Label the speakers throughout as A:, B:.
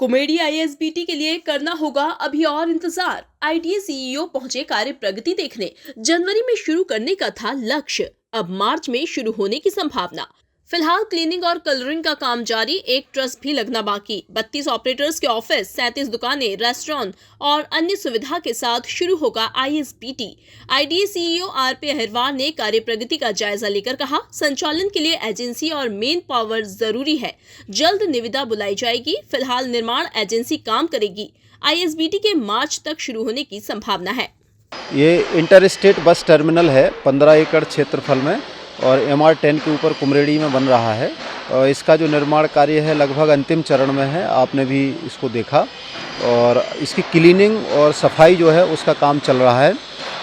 A: Comedy ISBT के लिए करना होगा अभी और इंतजार। आईटीए सीईओ पहुंचे कार्य प्रगति देखने। जनवरी में शुरू करने का था लक्ष्य, अब मार्च में शुरू होने की संभावना। फिलहाल क्लीनिंग और कलरिंग का काम जारी, एक ट्रस्ट भी लगना बाकी। 32 ऑपरेटर्स के ऑफिस, 37 दुकानें, रेस्टोरेंट और अन्य सुविधा के साथ शुरू होगा ISBT. ITA CEO RP Ahirwar ने कार्य प्रगति का जायजा लेकर कहा, संचालन के लिए एजेंसी और मेन पावर जरूरी है। जल्द निविदा बुलाई जाएगी। फिलहाल निर्माण एजेंसी काम करेगी। आईएसबीटी के मार्च तक शुरू होने की संभावना है।
B: ये इंटर स्टेट बस टर्मिनल है 15 एकड़ क्षेत्रफल में और MR10 के ऊपर कुमरेड़ी में बन रहा है। और इसका जो निर्माण कार्य है लगभग अंतिम चरण में है, आपने भी इसको देखा। और इसकी क्लीनिंग और सफाई जो है उसका काम चल रहा है।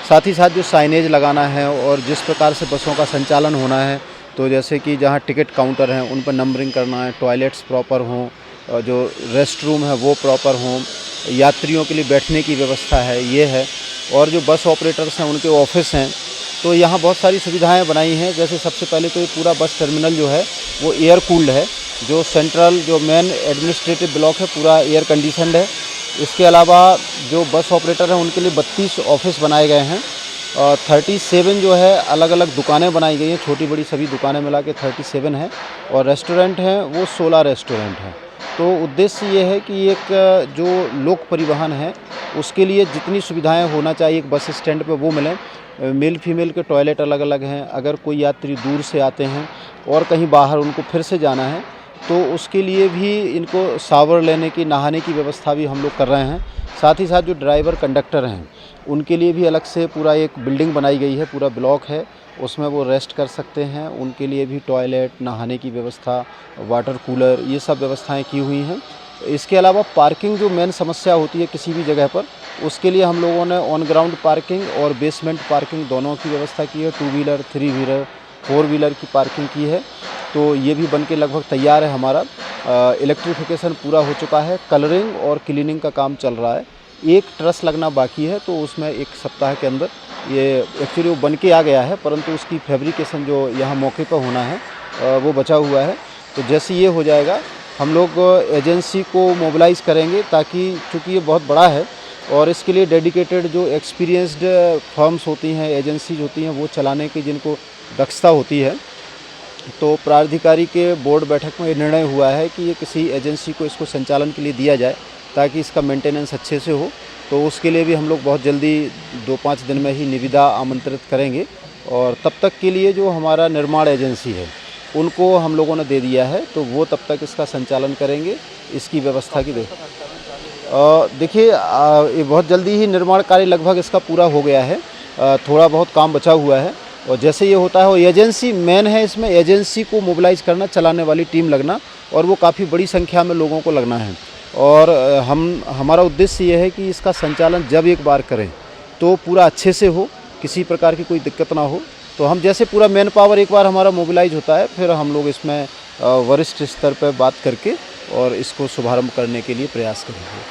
B: साथ ही साथ जो साइनेज लगाना है और जिस प्रकार से बसों का संचालन होना है, तो जैसे कि जहाँ टिकट काउंटर हैं उन पर नंबरिंग करना है, टॉयलेट्स प्रॉपर हों, जो रेस्ट रूम है वो प्रॉपर हों, यात्रियों के लिए बैठने की व्यवस्था है ये है। और जो बस ऑपरेटर्स हैं उनके ऑफिस हैं, तो यहाँ बहुत सारी सुविधाएं बनाई हैं। जैसे सबसे पहले तो ये पूरा बस टर्मिनल जो है वो एयर कूल्ड है। जो सेंट्रल जो मेन एडमिनिस्ट्रेटिव ब्लॉक है पूरा एयर कंडीशनड है। इसके अलावा जो बस ऑपरेटर हैं उनके लिए 32 ऑफिस बनाए गए हैं और 37 जो है अलग अलग दुकानें बनाई गई हैं, छोटी बड़ी सभी दुकानें मिला के 37 हैं। और रेस्टोरेंट हैं वो 16 रेस्टोरेंट हैं। तो उद्देश्य ये है कि एक जो लोक परिवहन है उसके लिए जितनी सुविधाएं होना चाहिए एक बस स्टैंड पे वो मिलें। मेल फीमेल के टॉयलेट अलग अलग हैं। अगर कोई यात्री दूर से आते हैं और कहीं बाहर उनको फिर से जाना है तो उसके लिए भी इनको शावर लेने की, नहाने की व्यवस्था भी हम लोग कर रहे हैं। साथ ही साथ जो ड्राइवर कंडक्टर हैं उनके लिए भी अलग से पूरा एक बिल्डिंग बनाई गई है, पूरा ब्लॉक है, उसमें वो रेस्ट कर सकते हैं। उनके लिए भी टॉयलेट, नहाने की व्यवस्था, वाटर कूलर, ये सब व्यवस्थाएं की हुई हैं। इसके अलावा पार्किंग जो मेन समस्या होती है किसी भी जगह पर, उसके लिए हम लोगों ने ऑन ग्राउंड पार्किंग और बेसमेंट पार्किंग दोनों की व्यवस्था की है। 2 व्हीलर, 3 व्हीलर, 4 व्हीलर की पार्किंग की है। तो ये भी बन के लगभग तैयार है हमारा। इलेक्ट्रिफिकेशन पूरा हो चुका है। कलरिंग और क्लीनिंग का काम चल रहा है। एक ट्रस लगना बाकी है, तो उसमें 1 सप्ताह के अंदर ये एक्चुअली वो बन के आ गया है, परंतु उसकी फैब्रिकेशन जो यहाँ मौके पर होना है वो बचा हुआ है। तो जैसे ये हो जाएगा हम लोग एजेंसी को मोबिलाइज़ करेंगे, ताकि चूँकि ये बहुत बड़ा है और इसके लिए डेडिकेटेड जो एक्सपीरियंस्ड फर्म्स होती हैं, एजेंसीज होती हैं, वो चलाने की जिनको दक्षता होती है। तो प्राधिकारी के बोर्ड बैठक में निर्णय हुआ है कि ये किसी एजेंसी को इसको संचालन के लिए दिया जाए ताकि इसका मेंटेनेंस अच्छे से हो। तो उसके लिए भी हम लोग बहुत जल्दी 2-5 दिन में ही निविदा आमंत्रित करेंगे। और तब तक के लिए जो हमारा निर्माण एजेंसी है उनको हम लोगों ने दे दिया है, तो वो तब तक इसका संचालन करेंगे। इसकी व्यवस्था की देखिए ये बहुत जल्दी ही निर्माण कार्य लगभग इसका पूरा हो गया है। थोड़ा बहुत काम बचा हुआ है और जैसे ये होता है वो एजेंसी मेन है। इसमें एजेंसी को मोबिलाइज़ करना, चलाने वाली टीम लगना, और वो काफ़ी बड़ी संख्या में लोगों को लगना है। और हमारा उद्देश्य ये है कि इसका संचालन जब एक बार करें तो पूरा अच्छे से हो, किसी प्रकार की कोई दिक्कत ना हो। तो हम जैसे पूरा मैन पावर एक बार हमारा मोबिलाइज होता है, फिर हम लोग इसमें वरिष्ठ स्तर पर बात करके और इसको शुभारंभ करने के लिए प्रयास करेंगे।